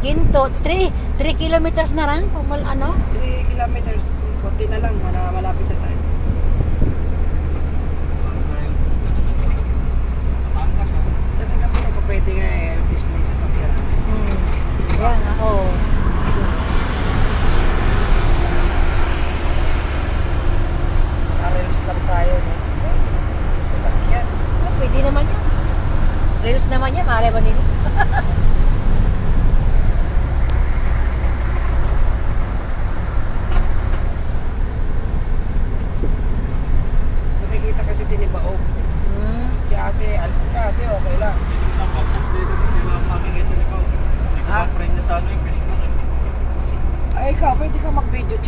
Ginto, 3 kilometers na lang. 3 kilometers. Konti na lang, malapit na tayo. Dati kami na kung pwede nga display sa sakyan. Yan, oo. Naka-release lang tayo, no? Sa sakyan. Pwede naman yan. Reels naman yan, maaari ba nila? Nakikita kasi tinibaog. Si ate, okay lang. Ha? Ay, ikaw, pwede ka mag-video